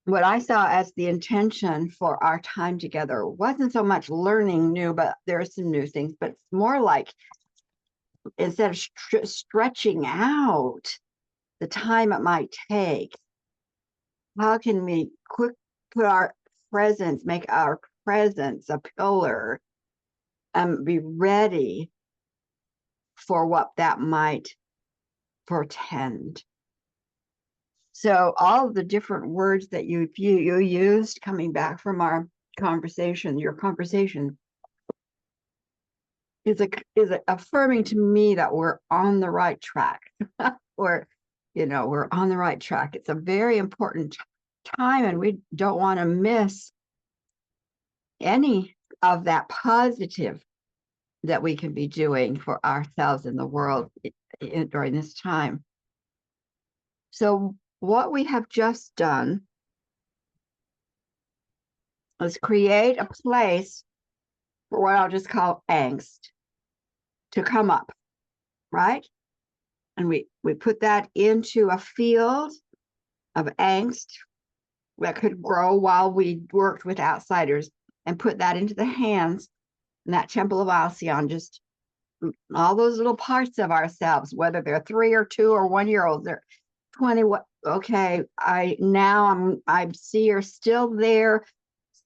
what I saw as the intention for our time together wasn't so much learning new, but there are some new things, but it's more like instead of stretching out the time it might take, how can we quick put our presence, make our presence a pillar and be ready for what that might portend. So all the different words that you used coming back from our conversation, your conversation, is affirming to me that we're on the right track. We're on the right track. It's a very important time, and we don't want to miss any of that positive that we can be doing for ourselves and the world during this time. So what we have just done is create a place for what I'll just call angst to come up, right? And we put that into a field of angst that could grow while we worked with outsiders, and put that into the hands in that temple of Alcyon, just all those little parts of ourselves, whether they're 3 or 2 or 1 year olds, they're 20. What? Okay, I see you're still there,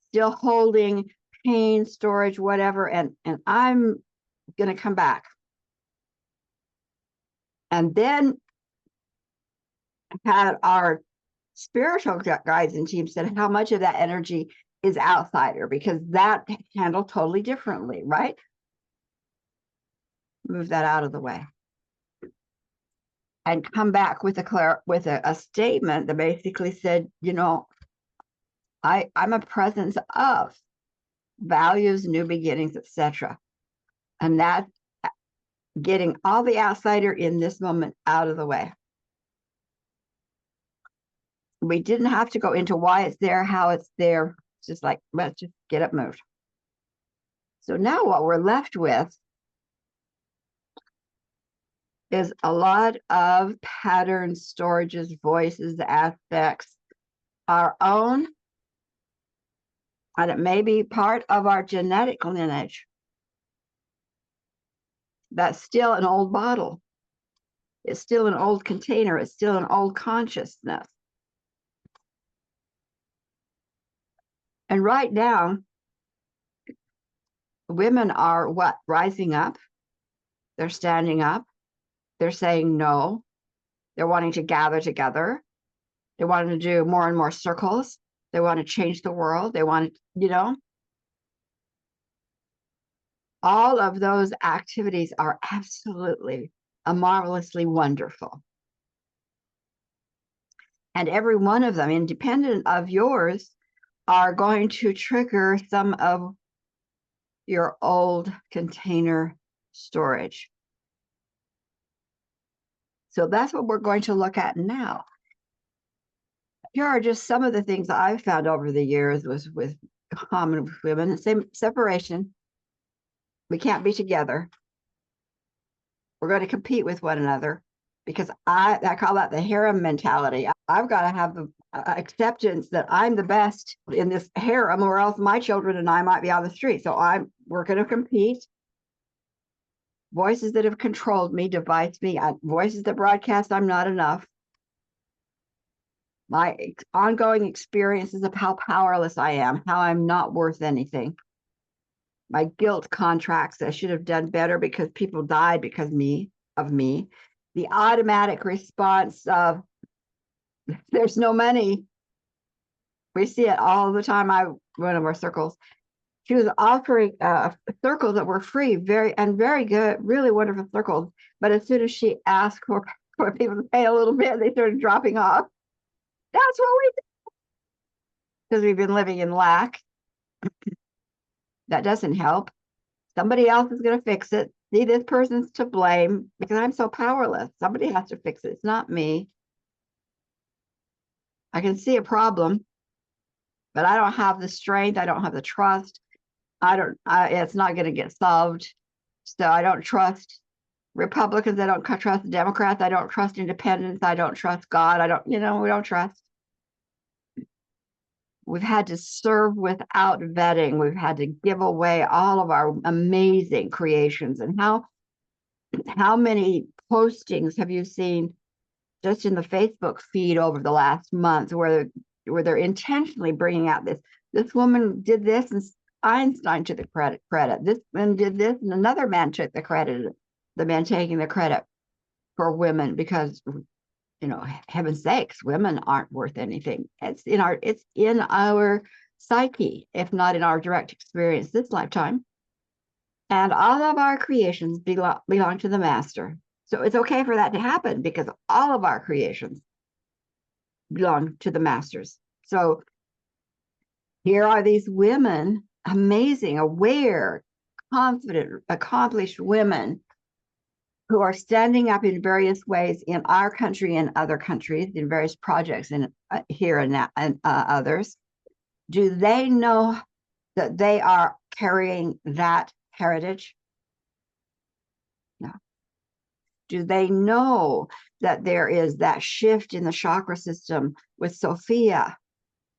still holding pain, storage, whatever, and I'm going to come back. And then had our spiritual guides and teams said how much of that energy is outsider, because that handled totally differently, right? Move that out of the way and come back with a statement that basically said, I'm a presence of values, new beginnings, etc. And that getting all the outsider in this moment out of the way. We didn't have to go into why it's there, how it's there. It's just like, let's just get it moved. So now what we're left with is a lot of patterns, storages, voices, aspects, our own, and it may be part of our genetic lineage. That's still an old bottle. It's still an old container. It's still an old consciousness. And right now, women are what? Rising up. They're standing up. They're saying no. They're wanting to gather together. They want to do more and more circles. They want to change the world. They want to, all of those activities are absolutely marvelously wonderful. And every one of them, independent of yours, are going to trigger some of your old container storage. So that's what we're going to look at now. Here are just some of the things that I've found over the years with common with women. Same separation. We can't be together. We're going to compete with one another, because I call that the harem mentality. I've got to have the acceptance that I'm the best in this harem, or else my children and I might be on the street. So we're going to compete. Voices that have controlled me, devised me, voices that broadcast I'm not enough. My ongoing experiences of how powerless I am, how I'm not worth anything. My guilt contracts, I should have done better because people died because of me. The automatic response of there's no money. We see it all the time. One of our circles, she was offering circles that were free, very good, really wonderful circles. But as soon as she asked for people to pay a little bit, they started dropping off. That's what we do, because we've been living in lack. That doesn't help. Somebody else is going to fix it. See, this person's to blame because I'm so powerless. Somebody has to fix it. It's not me. I can see a problem, but I don't have the strength. I don't have the trust. It's not going to get solved. So I don't trust Republicans. I don't trust Democrats. I don't trust independents. I don't trust God. We don't trust. We've had to serve without vetting. We've had to give away all of our amazing creations. And how many postings have you seen just in the Facebook feed over the last month where they're intentionally bringing out this woman did this and Einstein took the credit. This man did this and another man took the credit. The man taking the credit for women because heaven's sakes, women aren't worth anything. It's in our psyche, if not in our direct experience this lifetime. And all of our creations belong to the master. So it's okay for that to happen because all of our creations belong to the masters. So here are these women, amazing, aware, confident, accomplished women who are standing up in various ways in our country and other countries, in various projects in here and others. Do they know that they are carrying that heritage? No. Do they know that there is that shift in the chakra system with Sophia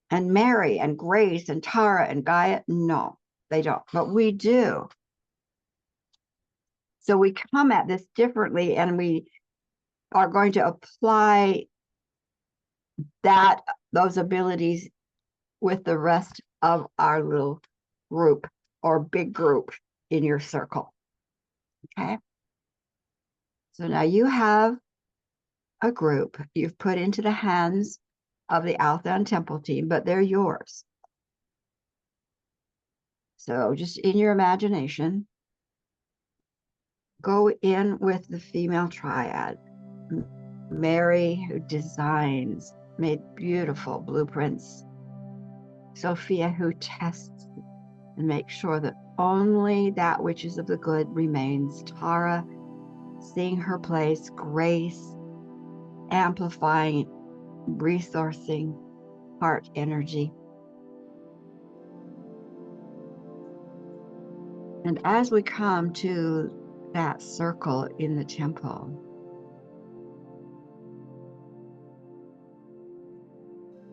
and Mary and Grace and Tara and Gaia? No, they don't, but we do. So we come at this differently, and we are going to apply those abilities with the rest of our little group or big group in your circle. Okay. So now you have a group you've put into the hands of the Althon Temple team, but they're yours. So just in your imagination, go in with the female triad. Mary, who designs, made beautiful blueprints. Sophia, who tests and makes sure that only that which is of the good remains. Tara, seeing her place. Grace, amplifying, resourcing heart energy. And as we come to that circle in the temple,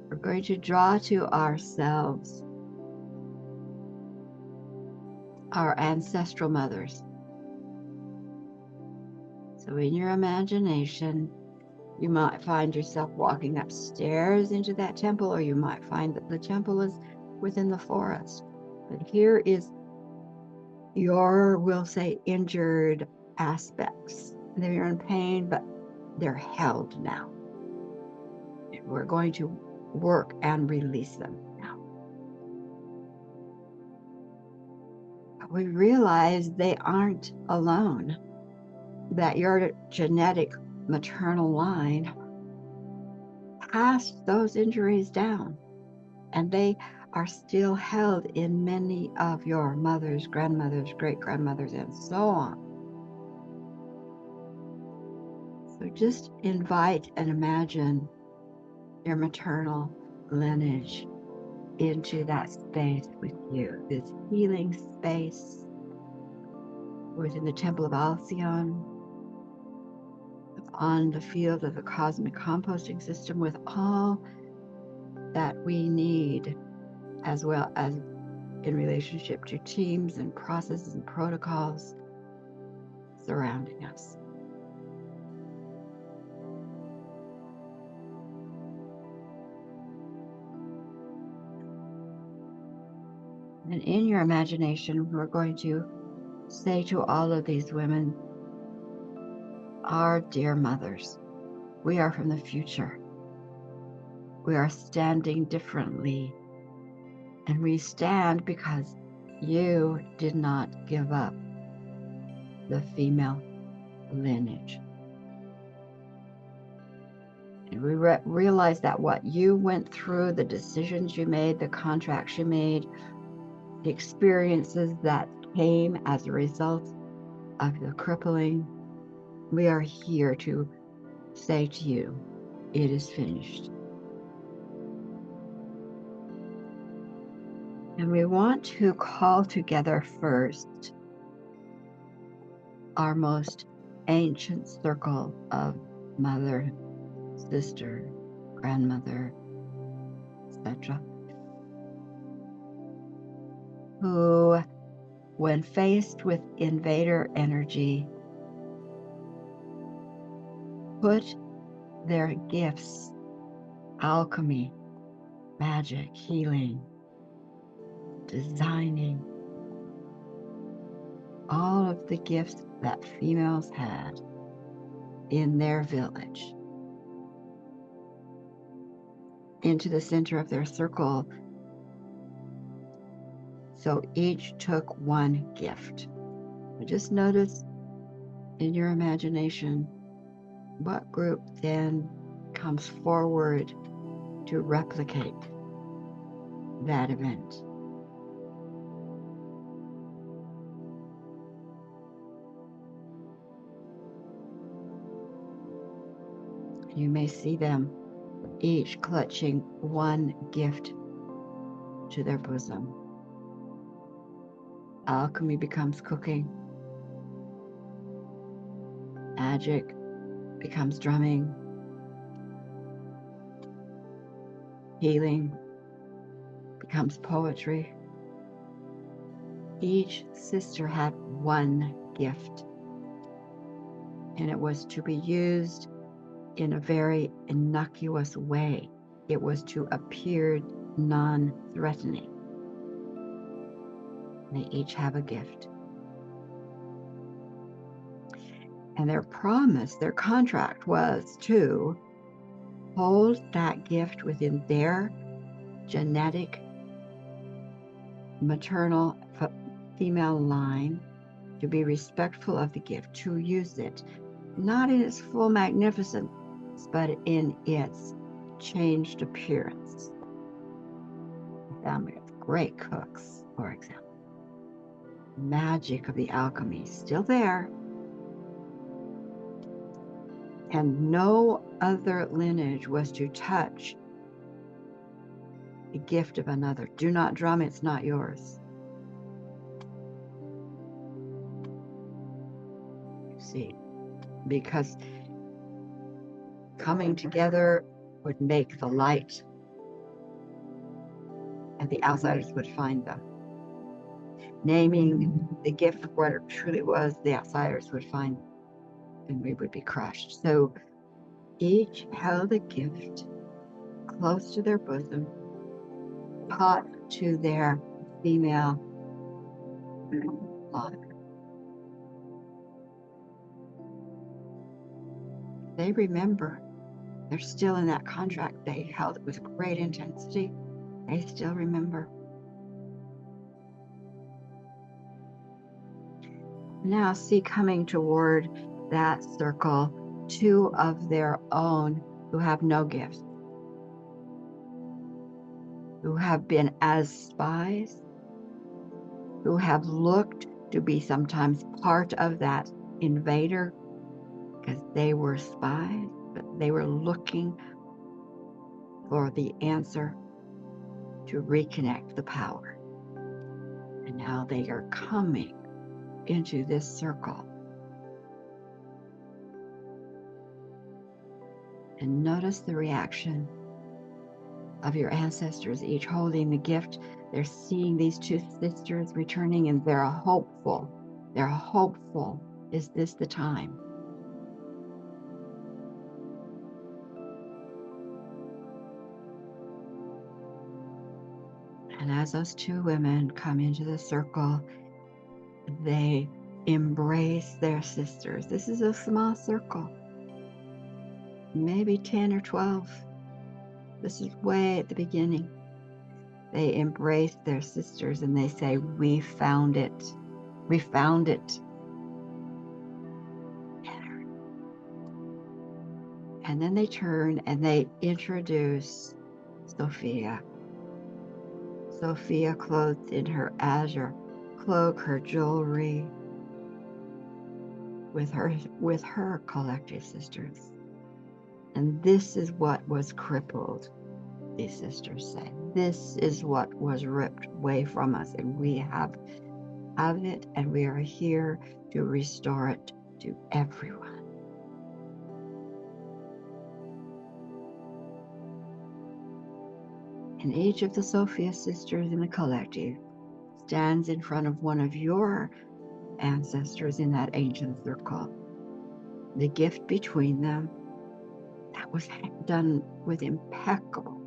we're going to draw to ourselves our ancestral mothers. So in your imagination, you might find yourself walking upstairs into that temple, or you might find that the temple is within the forest. But here is your, we'll say, injured aspects. They're in pain, but they're held now. We're going to work and release them now. But we realize they aren't alone, that your genetic maternal line passed those injuries down, and they are still held in many of your mothers, grandmothers, great-grandmothers, and so on. So just invite and imagine your maternal lineage into that space with you, this healing space within the Temple of Alcyon, on the field of the cosmic composting system, with all that we need, as well as in relationship to teams and processes and protocols surrounding us. And in your imagination, we're going to say to all of these women, our dear mothers, we are from the future. We are standing differently. And we stand because you did not give up the female lineage. And we realize that what you went through, the decisions you made, the contracts you made, the experiences that came as a result of the crippling, we are here to say to you, it is finished. And we want to call together first our most ancient circle of mother, sister, grandmother, etc. who, when faced with invader energy, put their gifts, alchemy, magic, healing, designing, all of the gifts that females had in their village, into the center of their circle. So each took one gift. Just notice in your imagination what group then comes forward to replicate that event. You may see them each clutching one gift to their bosom. Alchemy becomes cooking. Magic becomes drumming. Healing becomes poetry. Each sister had one gift, and it was to be used in a very innocuous way. It was to appear non-threatening. They each have a gift. And their promise, their contract was to hold that gift within their genetic maternal female line, to be respectful of the gift, to use it, not in its full magnificence, but in its changed appearance. Family of great cooks, for example. Magic of the alchemy still there. And no other lineage was to touch the gift of another. Do not drum, it's not yours. See, because coming together would make the light, and the outsiders would find them. Naming the gift of what it truly was, the outsiders would find them, and we would be crushed. So each held a gift close to their bosom, taught to their female father. They remember. They're still in that contract they held it with great intensity. They still remember. Now see coming toward that circle two of their own who have no gifts, who have been as spies, who have looked to be sometimes part of that invader because they were spies, but they were looking for the answer to reconnect the power. And now they are coming into this circle. And notice the reaction of your ancestors, each holding the gift. They're seeing these two sisters returning, and they're hopeful. They're hopeful. Is this the time? And as those two women come into the circle, they embrace their sisters. This is a small circle, maybe 10 or 12. This is way at the beginning. They embrace their sisters and they say, "We found it. We found it." And then they turn and they introduce Sophia. Sophia, clothed in her azure cloak, her jewelry, with her collective sisters. And this is what was crippled, these sisters say. This is what was ripped away from us, and we have it, and we are here to restore it to everyone. And each of the Sophia sisters in the collective stands in front of one of your ancestors in that ancient circle. The gift between them, that was done with impeccable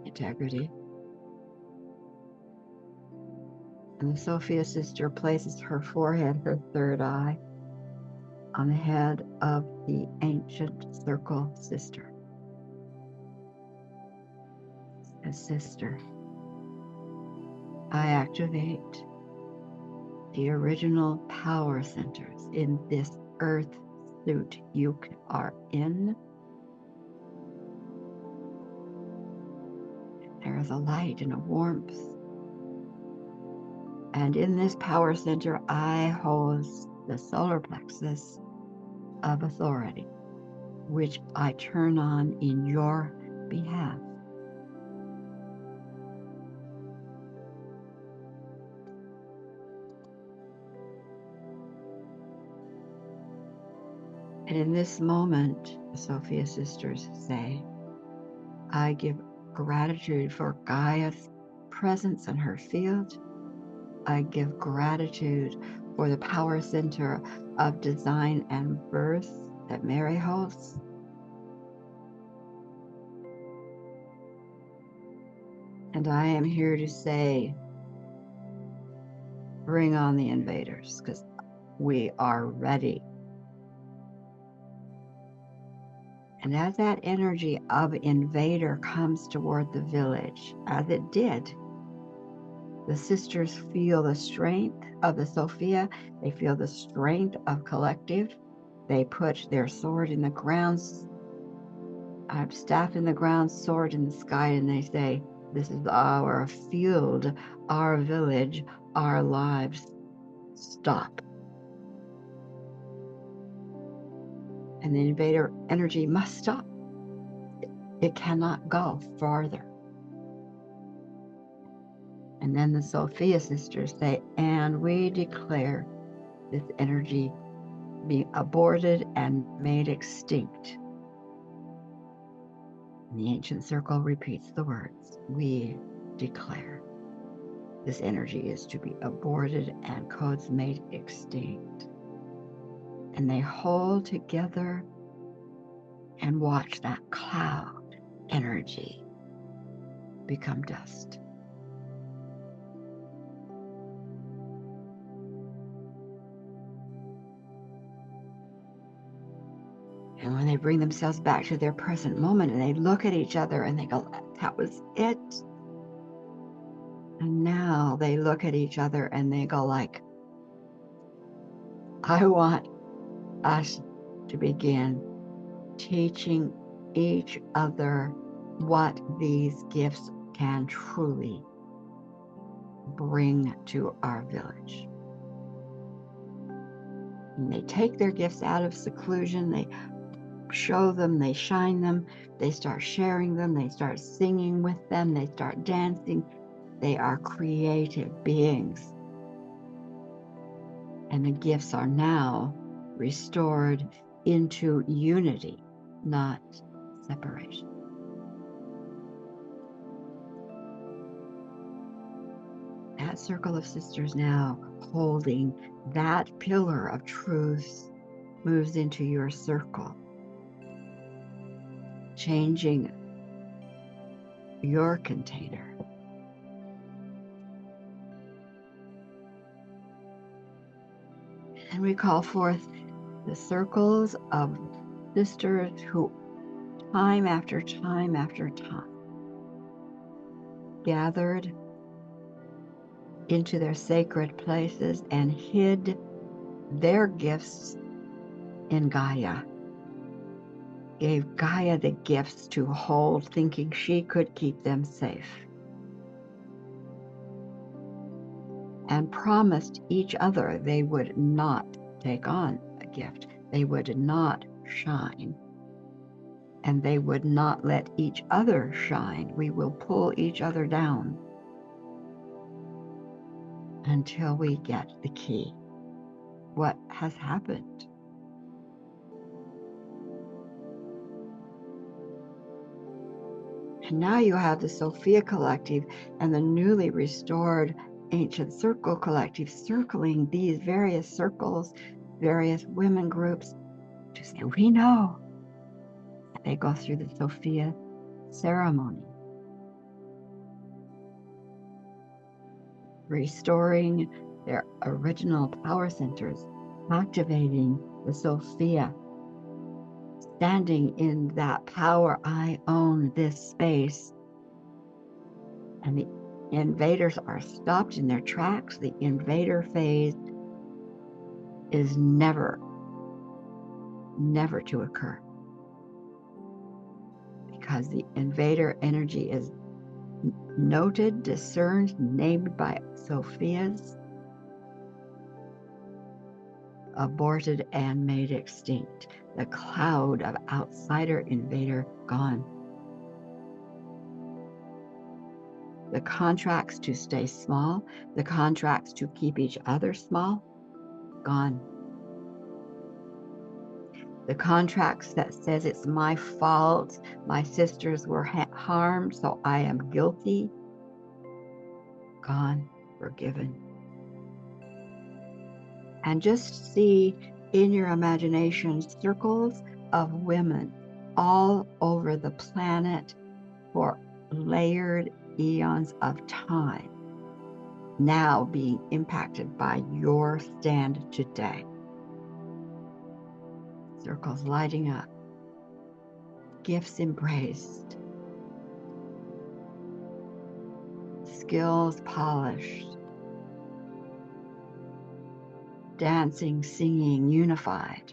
integrity. And the Sophia sister places her forehead, her third eye, on the head of the ancient circle sister. As sister, I activate the original power centers in this earth suit you are in. There is a light and a warmth. And in this power center, I host the solar plexus of authority, which I turn on in your behalf. And in this moment, the Sophia sisters say, I give gratitude for Gaia's presence in her field. I give gratitude for the power center of design and birth that Mary hosts. And I am here to say, bring on the invaders, because we are ready. And as that energy of invader comes toward the village, as it did, the sisters feel the strength of the Sophia. They feel the strength of collective. They put their sword in the ground, staff in the ground, sword in the sky, and they say, this is our field, our village, our lives. Stop. And the invader energy must stop. It cannot go farther. And then the Sophia sisters say, and we declare this energy being aborted and made extinct. And the ancient circle repeats the words, we declare this energy is to be aborted and codes made extinct. And they hold together and watch that cloud energy become dust. And when they bring themselves back to their present moment and they look at each other and they go, that was it. And now they look at each other and they go like, I want us to begin teaching each other what these gifts can truly bring to our village. And they take their gifts out of seclusion, they show them, they shine them, they start sharing them, they start singing with them, they start dancing. They are creative beings. And the gifts are now restored into unity, not separation. That circle of sisters now holding that pillar of truth moves into your circle, changing your container. And we call forth the circles of sisters who time after time after time gathered into their sacred places and hid their gifts in Gaia, gave Gaia the gifts to hold, thinking she could keep them safe, and promised each other they would not take on a gift, they would not shine, and they would not let each other shine. We will pull each other down until we get the key. What has happened? And now you have the Sophia Collective and the newly restored ancient circle collective circling these various circles, various women groups to say, we know. They go through the Sophia ceremony, restoring their original power centers, activating the Sophia, standing in that power. I own this space. And the invaders are stopped in their tracks. The invader phase is never to occur, because the invader energy is noted, discerned, named by Sophias, aborted and made extinct. The cloud of outsider invader gone. The contracts to stay small, the contracts to keep each other small, gone. The contracts that says it's my fault, my sisters were harmed, so I am guilty, gone, forgiven. And just see in your imagination circles of women all over the planet for layered eons of time, now being impacted by your stand today. Circles lighting up, gifts embraced, skills polished, dancing, singing, unified.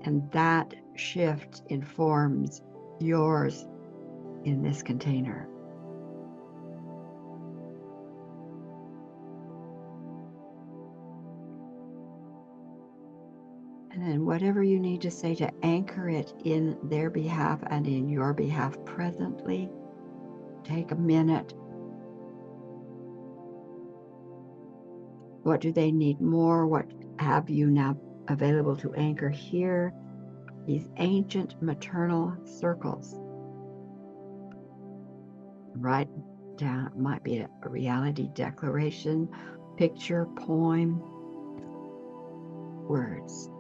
And that shift informs yours in this container. And then whatever you need to say to anchor it in their behalf and in your behalf presently, take a minute. What do they need more? What have you now available to anchor here? These ancient maternal circles. Write down, it might be a reality declaration, picture, poem, words.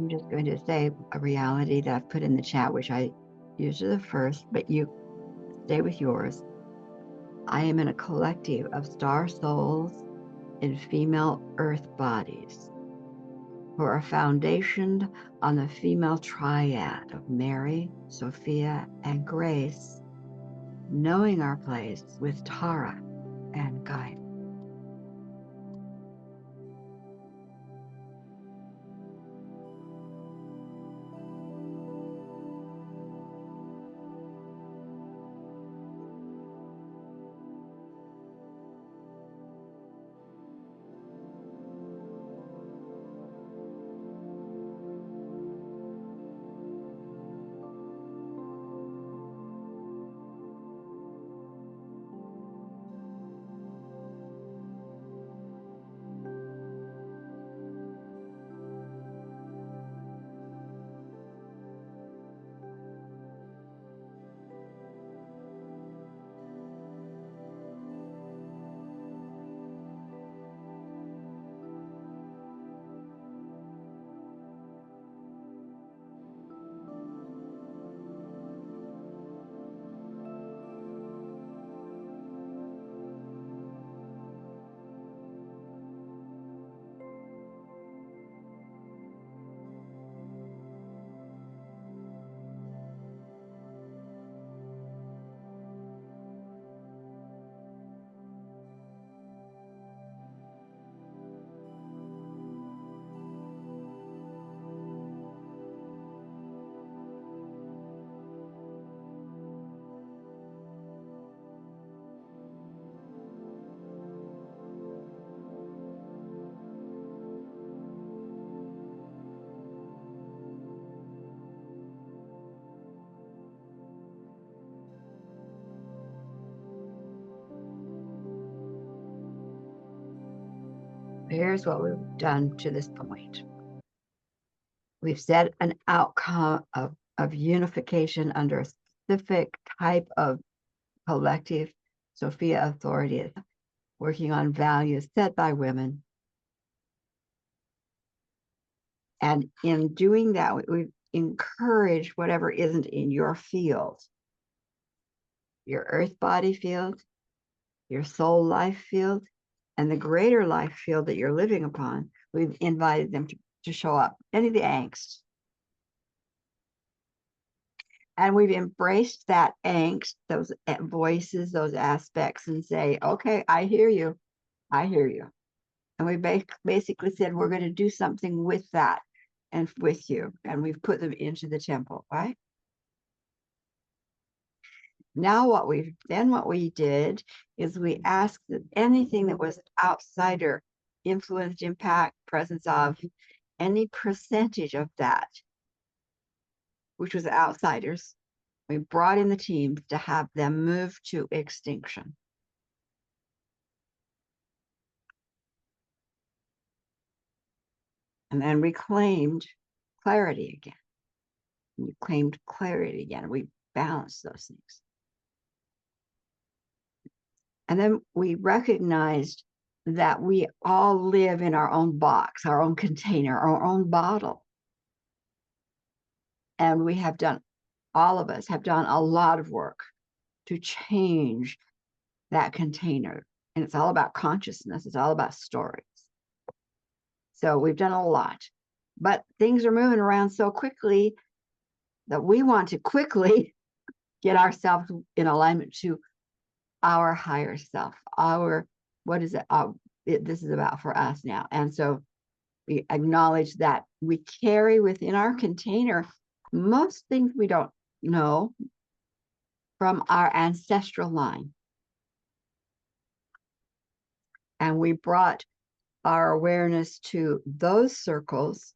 I'm just going to say a reality that I've put in the chat, which I used as the first, but you stay with yours. I am in a collective of star souls in female earth bodies who are foundationed on the female triad of Mary, Sophia, and Grace, knowing our place with Tara and Guide. Here's what we've done to this point. We've set an outcome of unification under a specific type of collective Sophia authority, working on values set by women. And in doing that, we've encouraged whatever isn't in your field, your earth body field, your soul life field, and the greater life field that you're living upon. We've invited them to show up, any of the angst. And we've embraced that angst, those voices, those aspects, and say, okay, I hear you. I hear you. And we basically said, we're going to do something with that and with you. And we've put them into the temple, right? Now what we did is we asked that anything that was outsider, influenced, impact, presence of, any percentage of that, which was outsiders, we brought in the teams to have them move to extinction. And then we claimed clarity again. We claimed clarity again. We balanced those things. And then we recognized that we all live in our own box, our own container, our own bottle. And we have done, all of us have done a lot of work to change that container. And it's all about consciousness. It's all about stories. So we've done a lot, but things are moving around so quickly that we want to quickly get ourselves in alignment to our higher self, what is it? This is about for us now. And so we acknowledge that we carry within our container most things we don't know from our ancestral line. And we brought our awareness to those circles,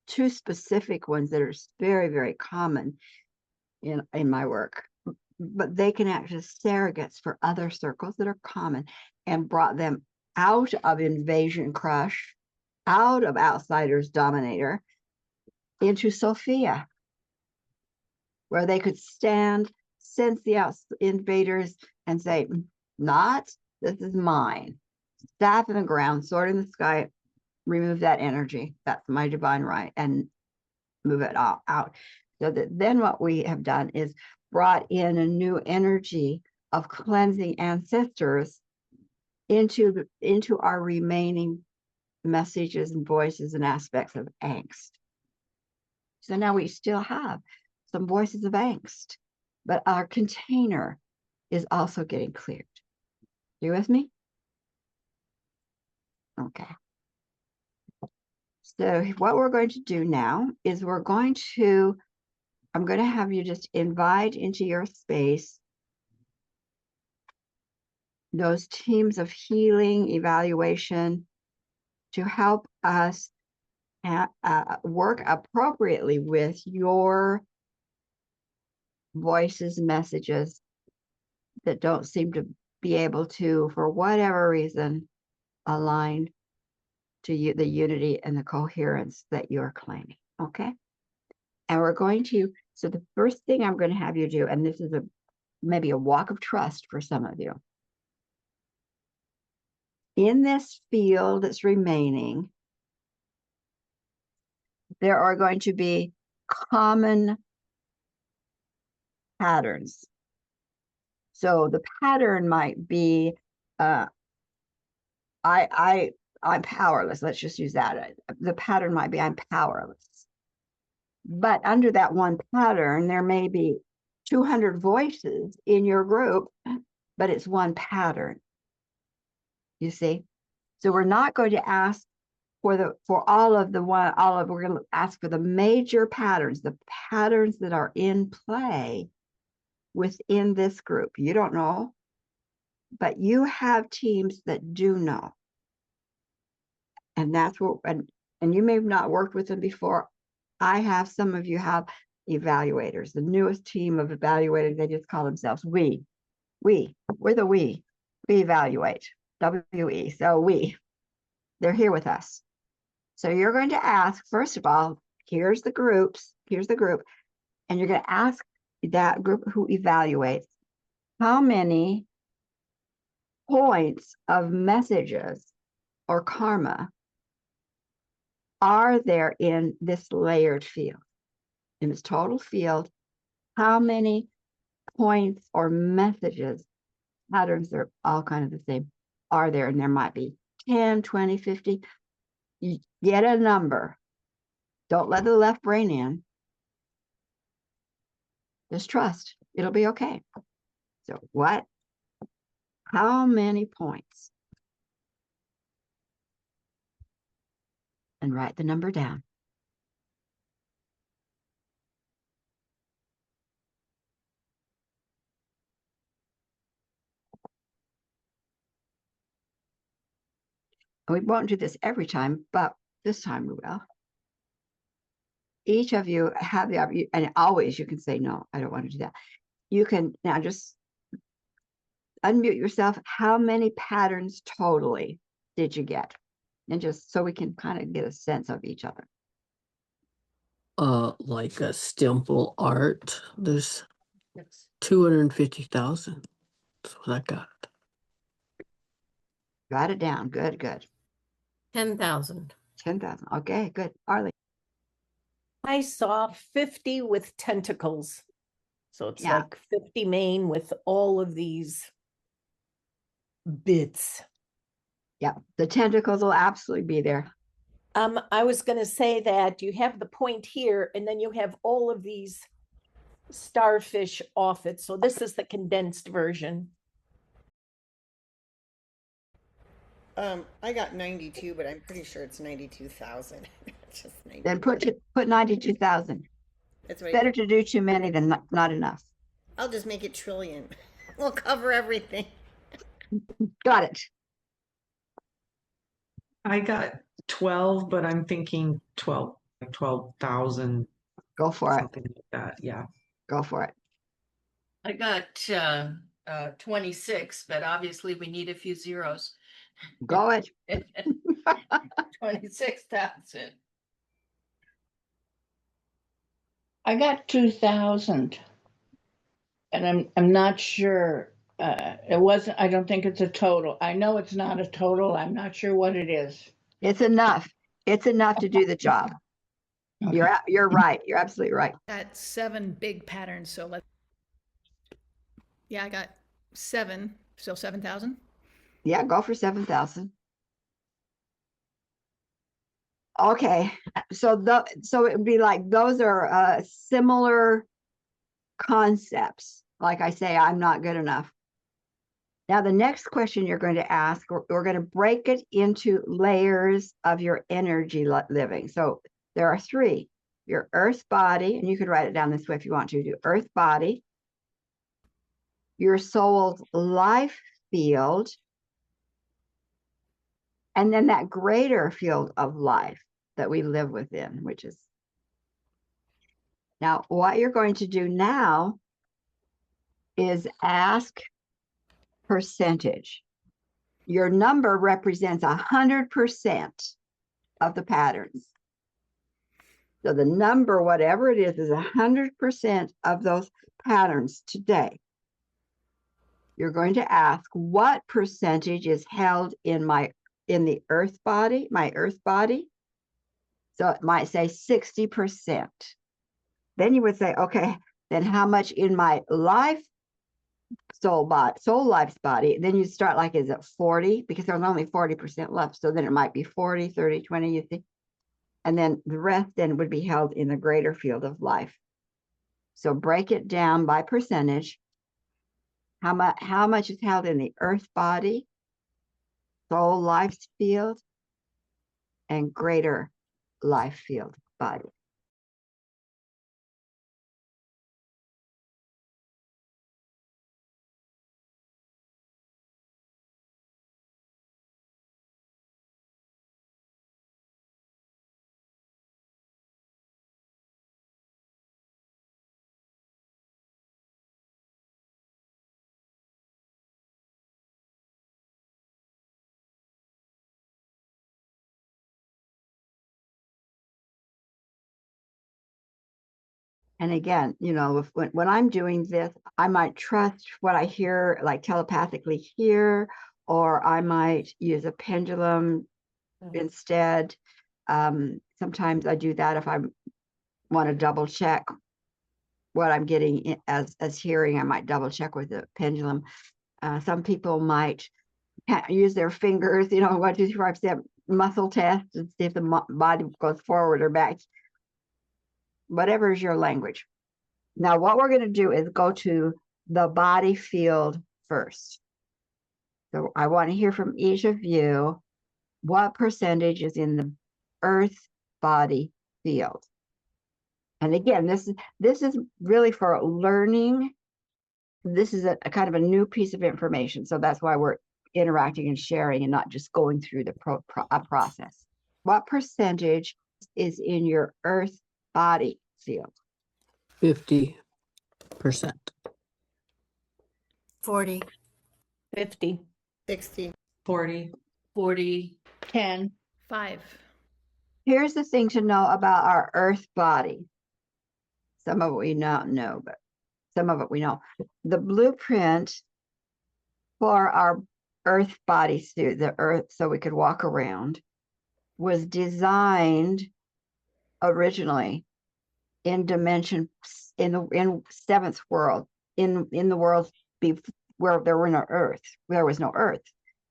two specific ones that are very, very common in my work, but they can act as surrogates for other circles that are common, and brought them out of invasion crush, out of outsiders dominator, into Sophia, where they could stand, sense the invaders, and say, not, this is mine. Staff in the ground, sword in the sky, remove that energy. That's my divine right, and move it all out. So that then what we have done is brought in a new energy of cleansing ancestors into our remaining messages and voices and aspects of angst. So now we still have some voices of angst, but our container is also getting cleared. You with me? Okay. So what we're going to do now is I'm going to have you just invite into your space those teams of healing, evaluation, to help us work appropriately with your voices, messages that don't seem to be able to, for whatever reason, align to the unity and the coherence that you're claiming. Okay. And we're going to, so the first thing I'm going to have you do, and this is maybe a walk of trust for some of you. In this field that's remaining, there are going to be common patterns. So the pattern might be, I'm powerless. Let's just use that. The pattern might be I'm powerless. But under that one pattern, there may be 200 voices in your group, but it's one pattern. You see? So we're not going to ask we're going to ask for the major patterns, the patterns that are in play within this group. You don't know, but you have teams that do know. And that's what, and you may have not worked with them before. Some of you have evaluators. The newest team of evaluators, they just call themselves we're the we evaluate, WE. So we. They're here with us. So you're going to ask, first of all, here's the group, and you're going to ask that group who evaluates how many points of messages or karma are there in this layered field, in this total field. How many points or messages, patterns, are all kind of the same, are there? And there might be 10, 20, 50. You get a number. Don't let the left brain in. Just trust. It'll be okay. So what? How many points? And write the number down. We won't do this every time, but this time we will. Each of you have the opportunity, and always you can say, no, I don't want to do that. You can now just unmute yourself. How many patterns totally did you get? And just so we can kind of get a sense of each other. Like a simple art, there's 250,000. That's what I got. Got it down. Good, good. 10,000. 10,000. Okay, good. Arlie. I saw 50 with tentacles. So it's Yeah. like 50 main with all of these bits. Yeah, the tentacles will absolutely be there. I was going to say that you have the point here, and then you have all of these starfish off it. So this is the condensed version. I got 92, but I'm pretty sure it's 92,000. Just 92. Then put 92,000. That's what Better to do too many than not enough. I'll just make it trillion. We'll cover everything. Got it. I got 12, but I'm thinking 12, like 12,000, Go for it. something like that. Yeah. Go for it. I got 26, but obviously we need a few zeros. Go it. 26,000. I got 2,000. And I'm not sure. It wasn't, I don't think it's a total. I know it's not a total. I'm not sure what it is. It's enough. It's enough to do the job. Okay. You're right. You're absolutely right. Got 7 big patterns, so I got 7, so 7,000. Yeah, go for 7,000. Okay, so it would be like those are similar concepts. Like I say, I'm not good enough. Now, the next question you're going to ask, we're going to break it into layers of your energy living. So there are 3. Your earth body, and you could write it down this way if you want to, do earth body, your soul's life field, and then that greater field of life that we live within, which is. Now, what you're going to do now is ask percentage. Your number represents 100% of the patterns. So the number, whatever it is 100% of those patterns today. You're going to ask what percentage is held in the earth body, my earth body. So it might say 60%. Then you would say, okay, then how much in my life soul life's body? Then you start like, is it 40? Because there's only 40% left. So then it might be 40, 30, 20, you think. And then the rest then would be held in the greater field of life. So break it down by percentage. How much is held in the earth body, soul life's field, and greater life field body. And again, you know, when I'm doing this, I might trust what I hear, like telepathically here, or I might use a pendulum instead. Sometimes I do that if I want to double check what I'm getting as hearing. I might double check with the pendulum. Some people might use their fingers, you know, 1, 2, 3, 4, 5, 6, muscle test and see if the body goes forward or back. Whatever is your language. Now, what we're going to do is go to the body field first. So I want to hear from each of you what percentage is in the earth body field. And again, this is really for learning. This is a kind of a new piece of information. So that's why we're interacting and sharing and not just going through the process. What percentage is in your earth body field? 50%. 40, 50. 60. 40. 40, 10. 5. Here's the thing to know about our earth body. Some of it we not know, but some of it we know. The blueprint for our earth body suit, the earth, so we could walk around, was designed originally in dimension in seventh world, in the world where there were no earth, there was no earth.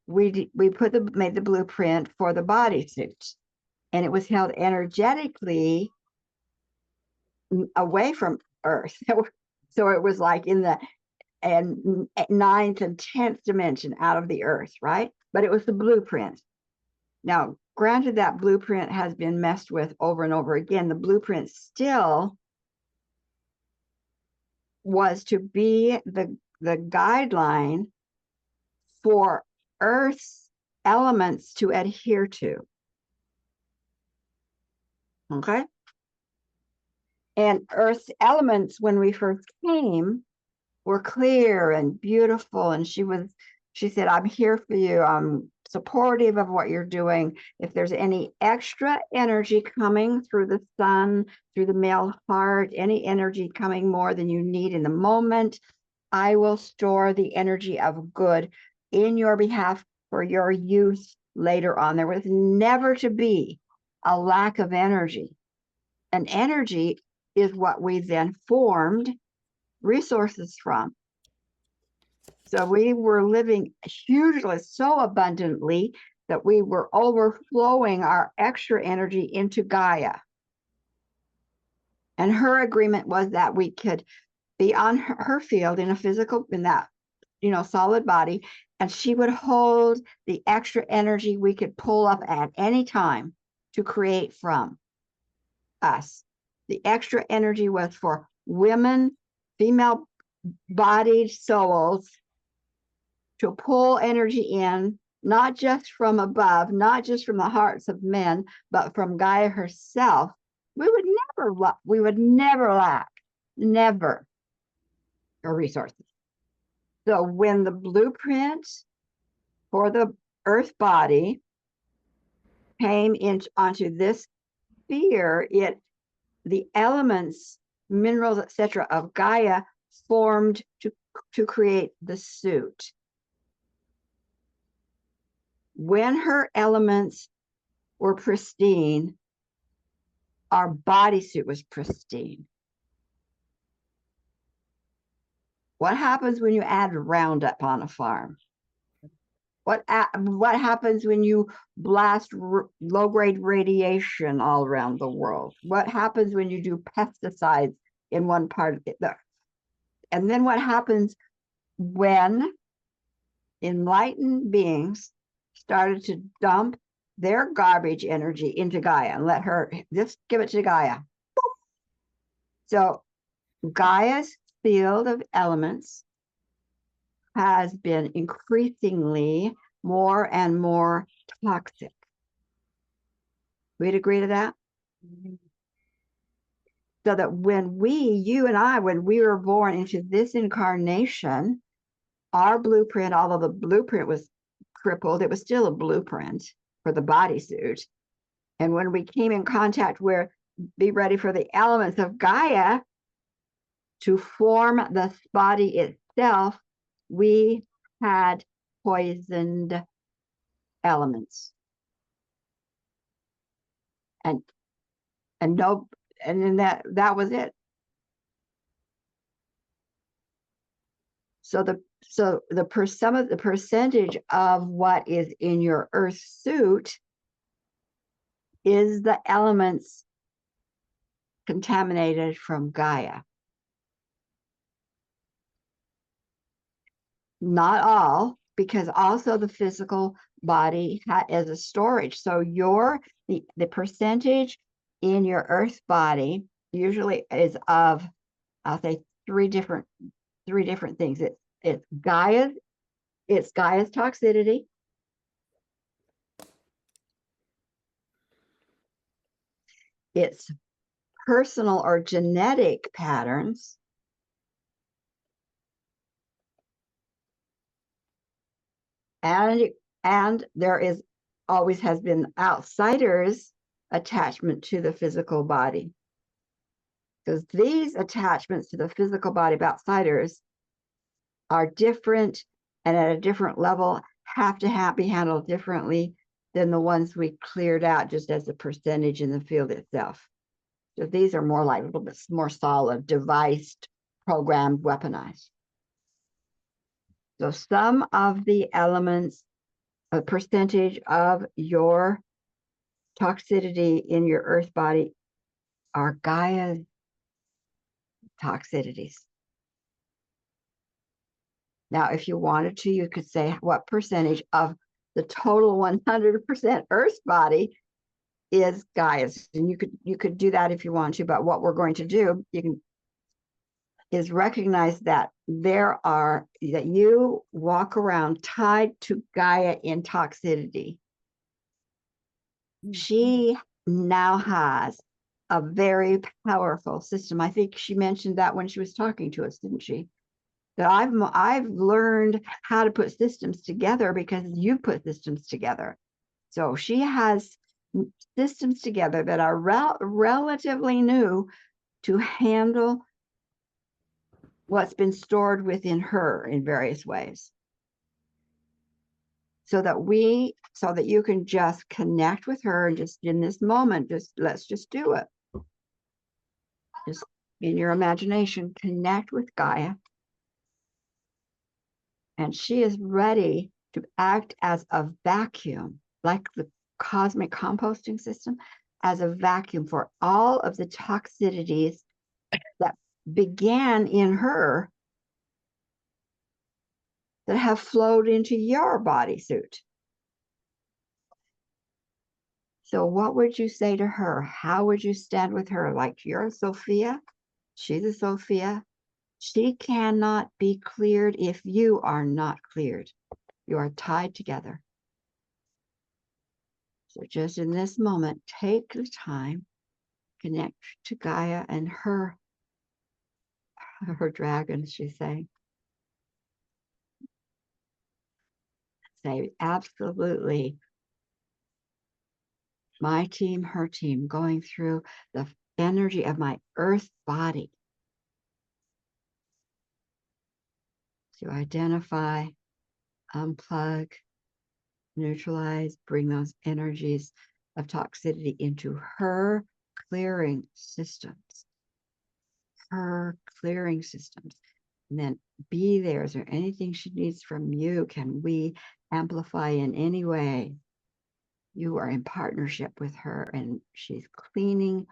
We made the blueprint for the bodysuit, and it was held energetically away from earth. So it was like in the ninth and 10th dimension out of the earth, right? But it was the blueprint. Now, granted, that blueprint has been messed with over and over again. The blueprint still was to be the guideline for Earth's elements to adhere to. Okay? And Earth's elements, when we first came, were clear and beautiful. And she said, I'm here for you. I'm supportive of what you're doing. If there's any extra energy coming through the sun, through the male heart, any energy coming more than you need in the moment, I will store the energy of good in your behalf for your use later on. There was never to be a lack of energy. And energy is what we then formed resources from. So we were living hugely, so abundantly that we were overflowing our extra energy into Gaia. And her agreement was that we could be on her field in a physical, in that, you know, solid body, and she would hold the extra energy we could pull up at any time to create from us. The extra energy was for women, female bodied souls, to pull energy in, not just from above, not just from the hearts of men, but from Gaia herself. We would never lack, never, our resources. So when the blueprint for the earth body came onto this sphere, the elements, minerals, etc., of Gaia formed to create the suit. When her elements were pristine, our bodysuit was pristine. What happens when you add Roundup on a farm? What happens when you blast low-grade radiation all around the world? What happens when you do pesticides in one part of it? And then what happens when enlightened beings started to dump their garbage energy into Gaia and let her just give it to Gaia? So Gaia's field of elements has been increasingly more and more toxic. We'd agree to that? So that when you and I, when we were born into this incarnation, our blueprint, although the blueprint was crippled, it was still a blueprint for the bodysuit. And when we came in contact with, be ready for the elements of Gaia, to form the body itself, we had poisoned elements. And no, and then that was it. So the percentage of what is in your earth suit is the elements contaminated from Gaia. Not all, because also the physical body is a storage. So the percentage in your earth body usually is of, I'll say, three different things. It's Gaia's toxicity. It's personal or genetic patterns. And there is always has been outsiders attachment to the physical body. Because these attachments to the physical body of outsiders are different and at a different level have to be handled differently than the ones we cleared out just as a percentage in the field itself. So these are more like a little bit more solid, devised, programmed, weaponized. So some of the elements, a percentage of your toxicity in your earth body are Gaia toxicities. Now, if you wanted to, you could say what percentage of the total 100% earth body is Gaia's. And you could do that if you want to, but what we're going to do, is recognize that that you walk around tied to Gaia in toxicity. She now has a very powerful system. I think she mentioned that when she was talking to us, didn't she? That I've learned how to put systems together because you put systems together. So she has systems together that are relatively new to handle what's been stored within her in various ways. So that you can just connect with her and just in this moment, let's just do it. Just in your imagination, connect with Gaia. And she is ready to act as a vacuum, like the cosmic composting system, as a vacuum for all of the toxicities that began in her that have flowed into your bodysuit. So what would you say to her? How would you stand with her? Like, you're a Sophia, she's a Sophia. She cannot be cleared if you are not cleared. You are tied together. So just in this moment, take the time, connect to Gaia and her dragon, she's saying. Say, absolutely. My team, her team, going through the energy of my earth body to identify, unplug, neutralize, bring those energies of toxicity into her clearing systems. Her clearing systems. And then be there. Is there anything she needs from you? Can we amplify in any way? You are in partnership with her, and she's cleaning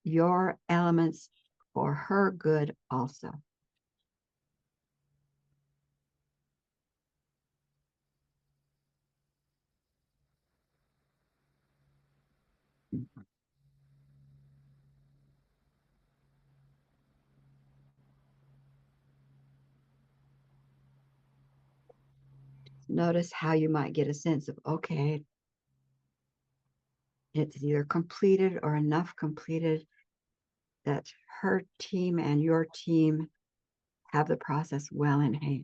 your elements for her good also. Notice how you might get a sense of, okay, it's either completed or enough completed that her team and your team have the process well in hand.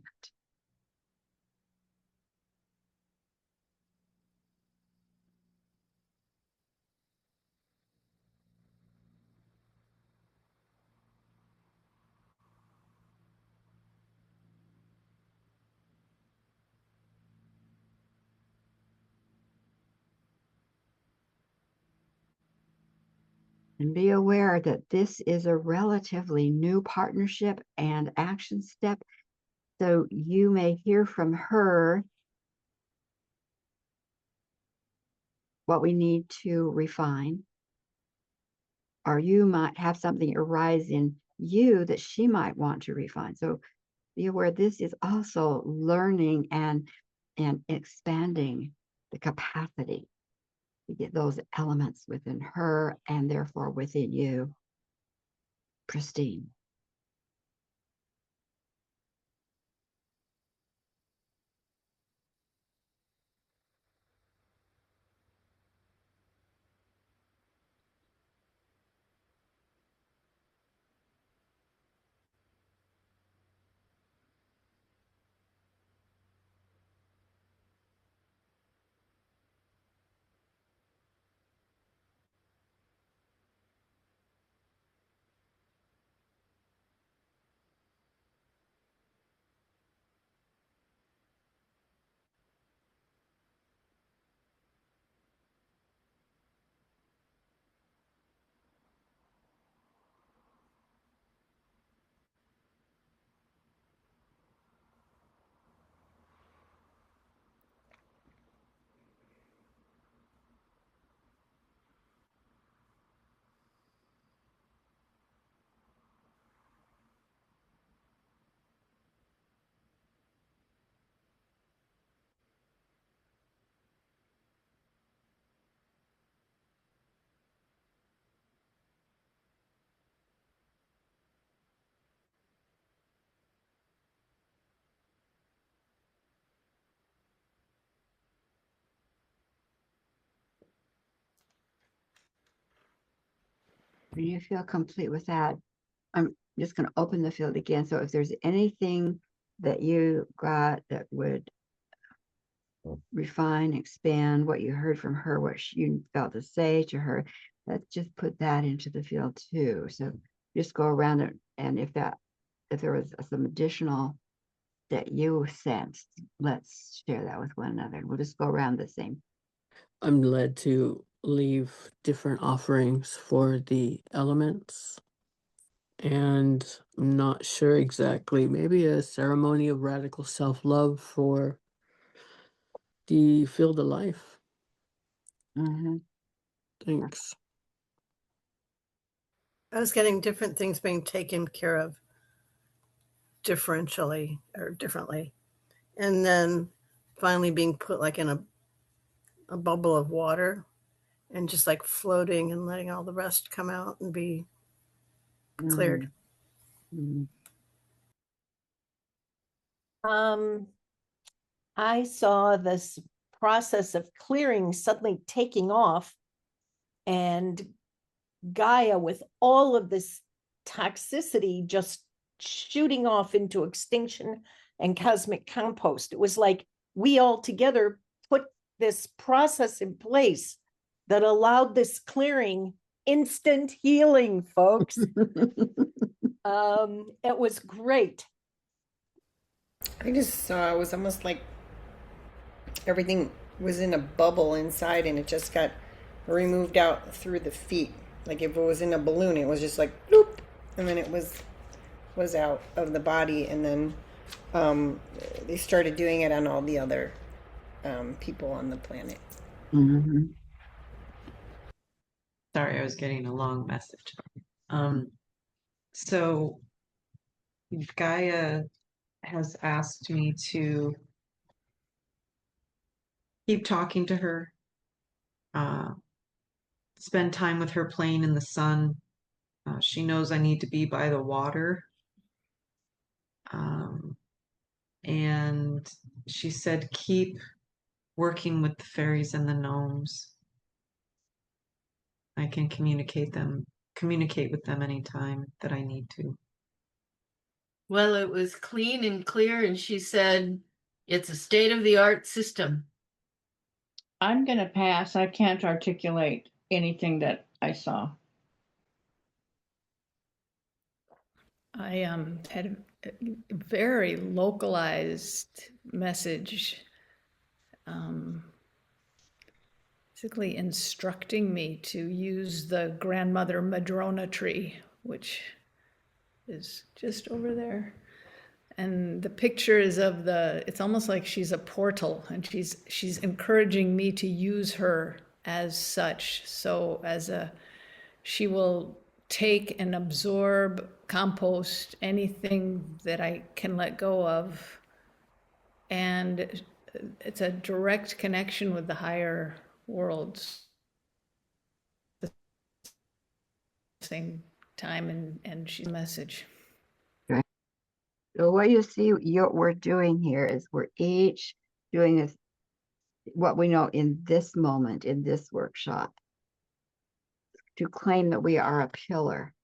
And be aware that this is a relatively new partnership and action step. So you may hear from her what we need to refine, or you might have something arise in you that she might want to refine. So be aware this is also learning and expanding the capacity to get those elements within her and therefore within you pristine. When you feel complete with that, I'm just going to open the field again. So if there's anything that you got that would refine, expand what you heard from her, what you felt to say to her, let's just put that into the field too. So just go around it. And if there was some additional that you sensed, let's share that with one another. We'll just go around the same. I'm led to leave different offerings for the elements. And I'm not sure exactly, maybe a ceremony of radical self-love for the field of life. Mhm. Thanks. I was getting different things being taken care of differentially or differently. And then finally being put like in a bubble of water and just like floating and letting all the rest come out and be cleared. Mhm. I saw this process of clearing suddenly taking off, and Gaia with all of this toxicity just shooting off into extinction and cosmic compost. It was like we all together put this process in place that allowed this clearing, instant healing, folks. It was great. I just saw it was almost like everything was in a bubble inside and it just got removed out through the feet. Like if it was in a balloon, it was just like bloop, and then it was out of the body, and then they started doing it on all the other people on the planet. Mhm. Sorry, I was getting a long message. So Gaia has asked me to keep talking to her, spend time with her playing in the sun. She knows I need to be by the water. And she said, keep working with the fairies and the gnomes. I can communicate with them anytime that I need to. Well, it was clean and clear, and she said it's a state-of-the-art system. I'm going to pass. I can't articulate anything that I saw. I had a very localized message basically instructing me to use the grandmother Madrona tree, which is just over there. And the picture is of it's almost like she's a portal, and she's encouraging me to use her as such. So she will take and absorb, compost anything that I can let go of. And it's a direct connection with the higher worlds at the same time, and she's a message. Okay. So what you see, we're doing here is we're each doing this, what we know in this moment, in this workshop, to claim that we are a pillar,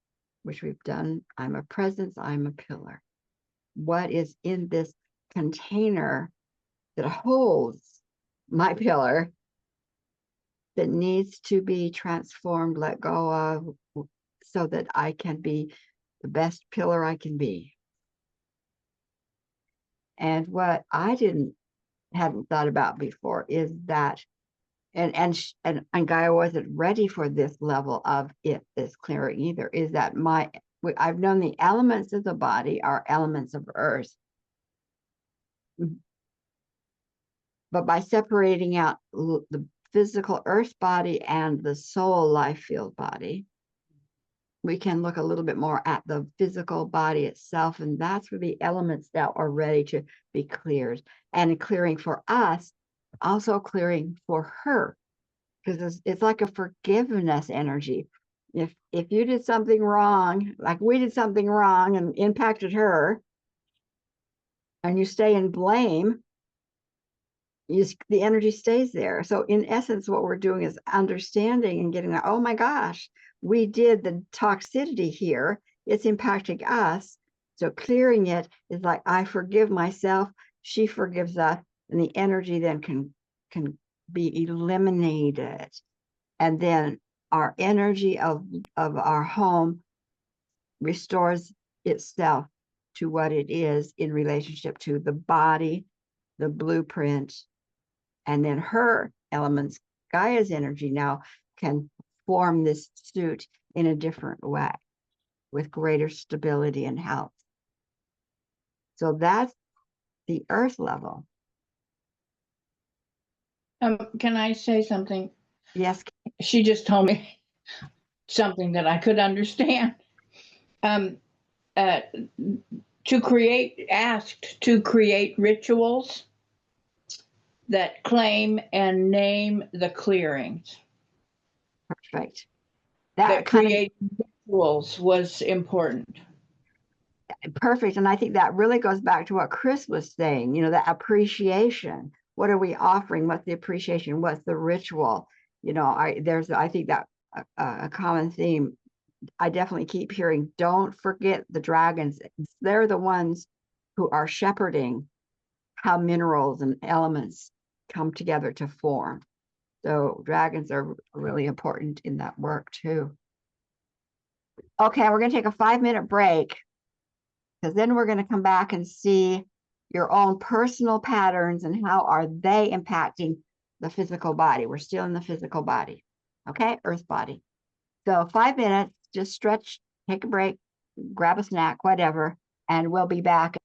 which we've done. I'm a presence, I'm a pillar. What is in this container that holds my pillar that needs to be transformed, let go of, so that I can be the best pillar I can be. And what I hadn't thought about before is that, and Gaia wasn't ready for this level of this clearing either, is that I've known the elements of the body are elements of earth. But by separating out the physical earth body and the soul life field body, we can look a little bit more at the physical body itself. And that's where the elements now are ready to be cleared. And clearing for us, also clearing for her. Because it's like a forgiveness energy. If you did something wrong, like we did something wrong and impacted her, and you stay in blame, the energy stays there. So in essence, what we're doing is understanding and getting that, oh my gosh, we did the toxicity here. It's impacting us. So clearing it is like, I forgive myself, she forgives us, and the energy then can be eliminated. And then our energy of our home restores itself to what it is in relationship to the body, the blueprint, and then her elements, Gaia's energy now can form this suit in a different way with greater stability and health. So that's the earth level. Can I say something? Yes. She just told me something that I could understand. Asked to create rituals that claim and name the clearings. Perfect. That create rituals was important. Perfect. And I think that really goes back to what Chris was saying, that appreciation. What are we offering? What's the appreciation? What's the ritual? I think that a common theme I definitely keep hearing, don't forget the dragons. They're the ones who are shepherding how minerals and elements come together to form. So dragons are really important in that work too. Okay, we're going to take a 5-minute break, because then we're going to come back and see your own personal patterns and how are they impacting the physical body. We're still in the physical body. Okay, earth body. So 5 minutes, just stretch, take a break, grab a snack, whatever, and we'll be back.